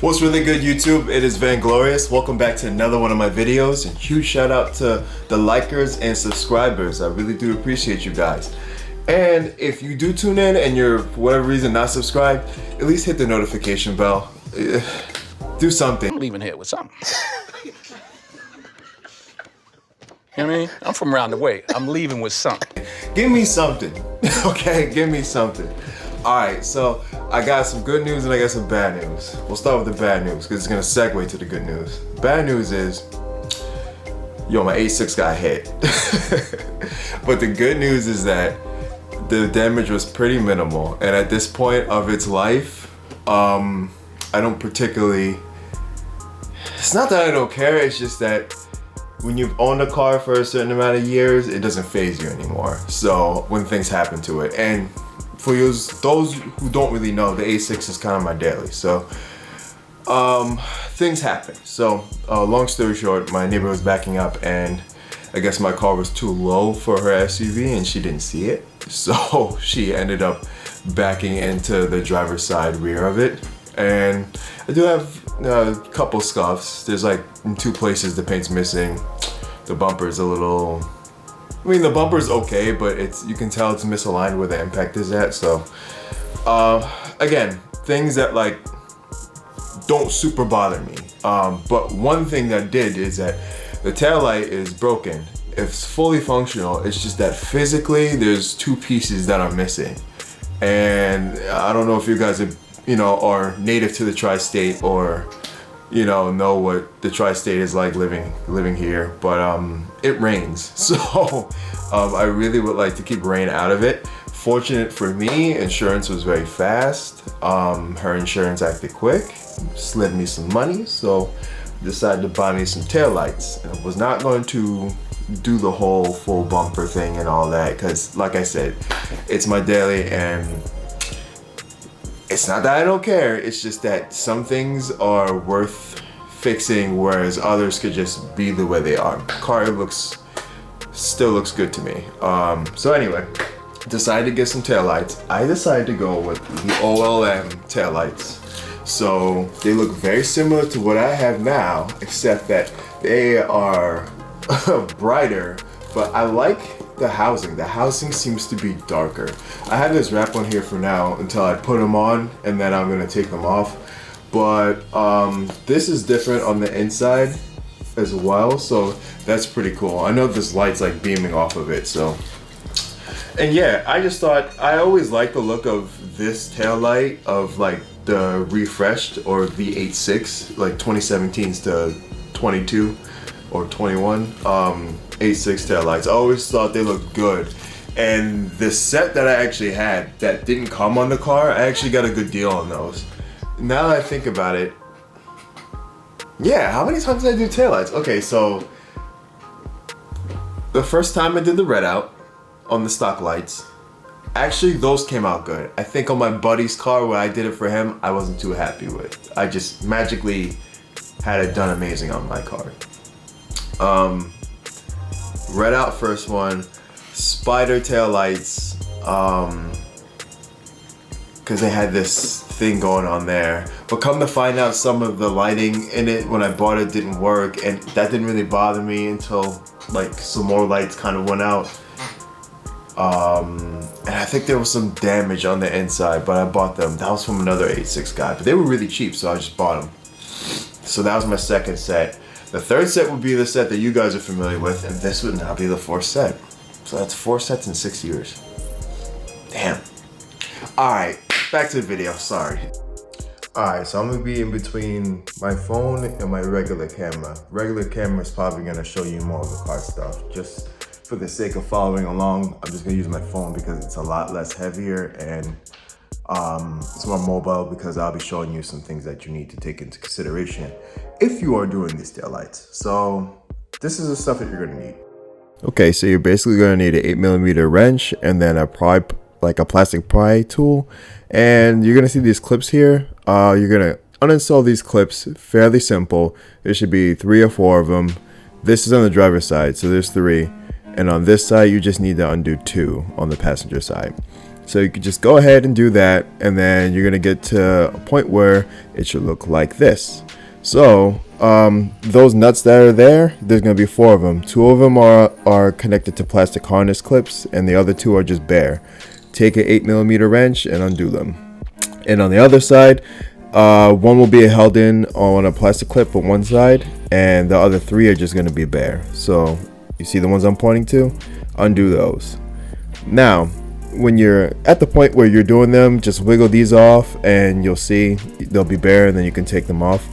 What's really good, YouTube? It is Vanglorious. Welcome back to another one of my videos, and huge shout out to the likers and subscribers. I really do appreciate you guys. And if you do tune in and you're for whatever reason not subscribed, at least hit the notification bell. Do something. I'm leaving here with something. You know what I mean? I'm from around the way. I'm leaving with something. Give me something. Okay, give me something. Alright, so I got some good news and I got some bad news. We'll start with the bad news because it's gonna segue to the good news. Bad news is, yo, my A6 got hit. But the good news is that the damage was pretty minimal, and at this point of its life, I don't particularly, it's not that I don't care, it's just that when you've owned a car for a certain amount of years, it doesn't faze you anymore. So when things happen to it, and for those who don't really know, the A6 is kind of my daily. So things happen. So long story short, my neighbor was backing up and I guess my car was too low for her SUV and she didn't see it. So she ended up backing into the driver's side rear of it. And I do have a couple scuffs. There's like in two places the paint's missing. The bumper's a little, I mean, the bumper's okay, but you can tell it's misaligned where the impact is at. So again, things that like don't super bother me. But one thing that did is that the taillight is broken. It's fully functional. It's just that physically there's two pieces that are missing. And I don't know if you guys are native to the tri-state or know what the tri-state is like living here, but it rains, so I really would like to keep rain out of it. Fortunate for me, insurance was very fast. Her insurance acted quick, slid me some money, so decided to buy me some taillights. I was not going to do the whole full bumper thing and all that because, like I said, it's my daily, and it's not that I don't care, it's just that some things are worth fixing, whereas others could just be the way they are. Car still looks good to me. So anyway, decided to get some taillights. I decided to go with the OLM taillights. So they look very similar to what I have now, except that they are brighter, but I like the housing. The housing seems to be darker. I have this wrap on here for now until I put them on, and then I'm gonna take them off. But this is different on the inside as well, so that's pretty cool. I know this light's like beaming off of it, so. And yeah, I just thought, I always like the look of this tail light of like the refreshed or V86, like 2017s to 22 or 21 A6 taillights. I always thought they looked good. And the set that I actually had that didn't come on the car, I actually got a good deal on those. Now that I think about it, yeah, how many times did I do taillights? Okay, so the first time I did the red out on the stock lights, actually those came out good. I think on my buddy's car when I did it for him, I wasn't too happy with. I just magically had it done amazing on my car. Red out first one, spider tail lights, because they had this thing going on there. But come to find out, some of the lighting in it when I bought it didn't work, and that didn't really bother me until like some more lights kind of went out. And I think there was some damage on the inside, but I bought them. That was from another A6 guy, but they were really cheap, so I just bought them. So that was my second set. The third set would be the set that you guys are familiar with, and this would now be the fourth set. So that's 4 sets in 6 years. Damn. Alright, back to the video, sorry. Alright, so I'm gonna be in between my phone and my regular camera. Regular camera is probably gonna show you more of the car stuff. Just for the sake of following along, I'm just gonna use my phone because it's a lot less heavier and it's more mobile, because I'll be showing you some things that you need to take into consideration if you are doing these taillights. So this is the stuff that you're gonna need. Okay, so you're basically gonna need an 8mm wrench and then a plastic pry tool, and you're gonna see these clips here. You're gonna uninstall these clips. Fairly simple. There should be 3 or 4 of them. This is on the driver's side, so there's 3, and on this side you just need to undo 2 on the passenger side. So you could just go ahead and do that, and then you're gonna get to a point where it should look like this. So those nuts that are there, there's gonna be 4 of them. 2 of them are connected to plastic harness clips, and the other 2 are just bare. Take an 8mm wrench and undo them. And on the other side, one will be held in on a plastic clip on one side, and the other 3 are just gonna be bare. So you see the ones I'm pointing to? Undo those. Now, when you're at the point where you're doing them, just wiggle these off and you'll see they'll be bare, and then you can take them off.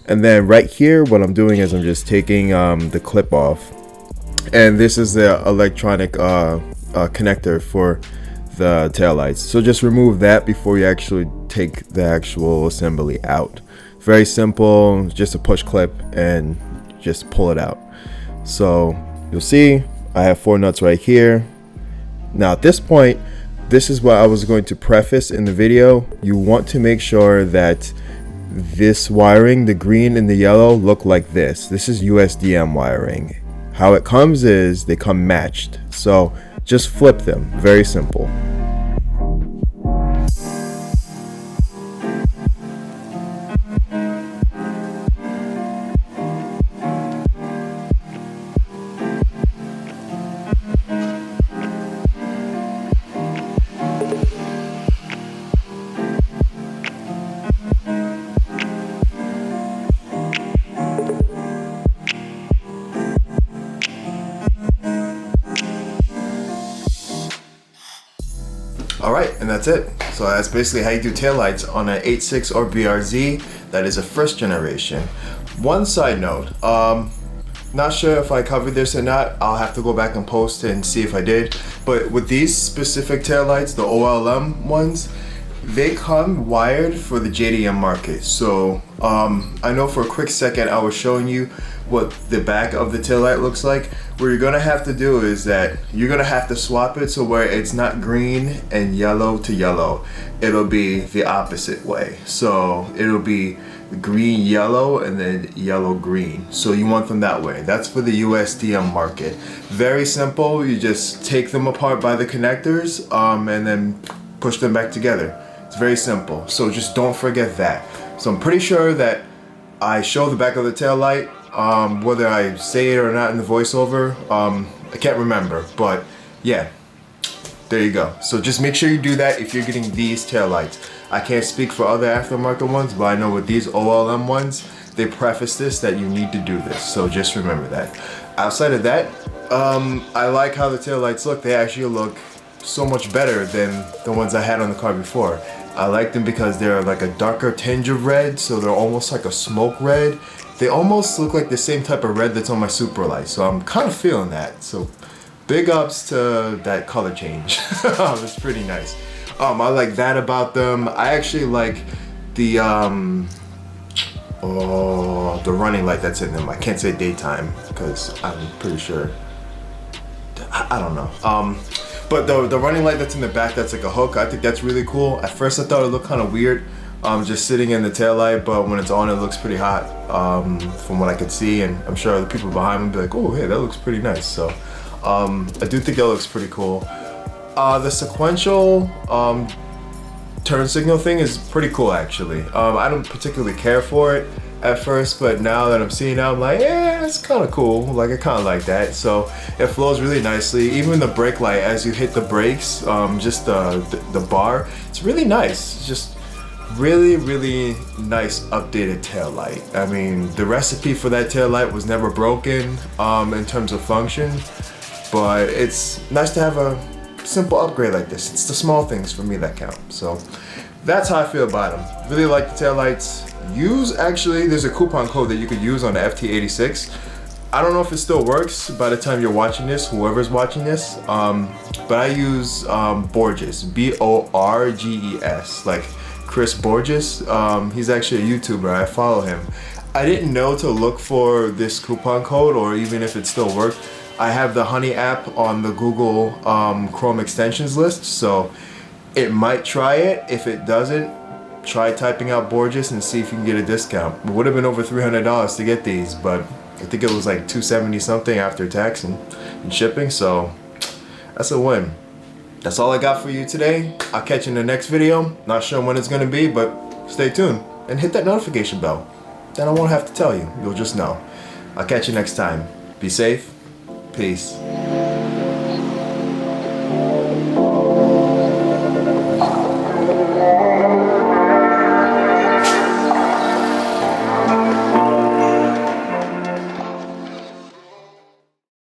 And then right here, what I'm doing is I'm just taking the clip off, and this is the electronic connector for the taillights. So just remove that before you actually take the actual assembly out. Very simple, just a push clip and just pull it out. So you'll see I have 4 nuts right here. Now at this point, this is what I was going to preface in the video. You want to make sure that this wiring, the green and the yellow, look like this. This is USDM wiring. How it comes is they come matched. So just flip them, very simple. Alright, and that's it. So that's basically how you do taillights on an 8.6 or BRZ. That is a first generation. One side note, not sure if I covered this or not. I'll have to go back and post and see if I did. But with these specific taillights, the OLM ones, they come wired for the JDM market. So I know for a quick second I was showing you what the back of the taillight looks like. What you're gonna have to do is that you're gonna have to swap it so where it's not green and yellow to yellow. It'll be the opposite way. So it'll be green yellow and then yellow green. So you want them that way. That's for the USDM market. Very simple. You just take them apart by the connectors and then push them back together. It's very simple. So just don't forget that. So I'm pretty sure that I show the back of the tail light. Whether I say it or not in the voiceover, I can't remember, but yeah, there you go. So just make sure you do that if you're getting these tail lights. I can't speak for other aftermarket ones, but I know with these OLM ones, they preface this that you need to do this. So just remember that. Outside of that, I like how the tail lights look. They actually look so much better than the ones I had on the car before. I like them because they're like a darker tinge of red, so they're almost like a smoke red. They almost look like the same type of red that's on my Super light, so I'm kind of feeling that. So big ups to that color change. It's pretty nice. I like that about them. I actually like the running light that's in them. I can't say daytime because I'm pretty sure. I don't know. But the running light that's in the back, that's like a hook. I think that's really cool. At first I thought it looked kind of weird. Just sitting in the taillight, but when it's on, it looks pretty hot from what I could see, and I'm sure the people behind me will be like, oh, hey, that looks pretty nice. So I do think that looks pretty cool. The sequential turn signal thing is pretty cool, actually. I don't particularly care for it at first, but now that I'm seeing it, I'm like, yeah, it's kind of cool. Like, I kind of like that. So it flows really nicely. Even the brake light, as you hit the brakes, just the bar, it's really nice. It's just really nice updated tail light. I mean, the recipe for that tail light was never broken in terms of function, but it's nice to have a simple upgrade like this. It's the small things for me that count. So that's how I feel about them. Really like the tail lights. Actually, there's a coupon code that you could use on the FT86. I don't know if it still works by the time you're watching this, whoever's watching this, but I use Borges, B-O-R-G-E-S, like Chris Borges. He's actually a YouTuber. I follow him. I didn't know to look for this coupon code or even if it still worked. I have the Honey app on the Google Chrome extensions list, so it might try it. If it doesn't, try typing out Borges and see if you can get a discount. It would have been over $300 to get these, but I think it was like $270 something after tax and shipping, so that's a win. That's all I got for you today. I'll catch you in the next video. Not sure when it's gonna be, but stay tuned and hit that notification bell. Then I won't have to tell you, you'll just know. I'll catch you next time. Be safe, peace.